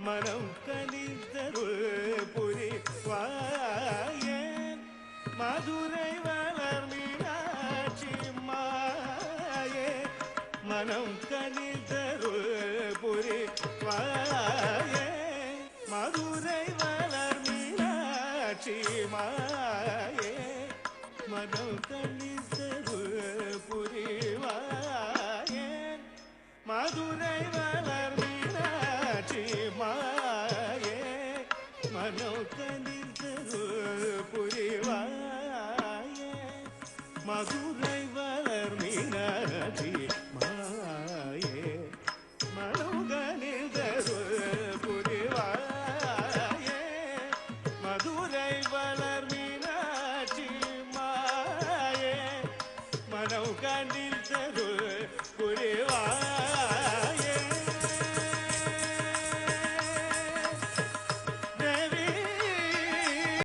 மனம் கனிதருள் புரிவாயே மதுரை வளர் மீனாட்சி மாயே மனம் கனிதருள் புரிவாயே மதுரை வளர் மீனாட்சி மாயே மனம் கனிதருள் புரிவாயே மதுரை வளர் மீனாட்சி மாயே மனோ கனிதருள் புரிவாயே மதுரை வளர் மீனாட்சி மாயே மனோ கனிதருள் புரிவாயே மதுரை வளர் மீனாட்சி மாயே மனோ கனிதருள் புரிவாயே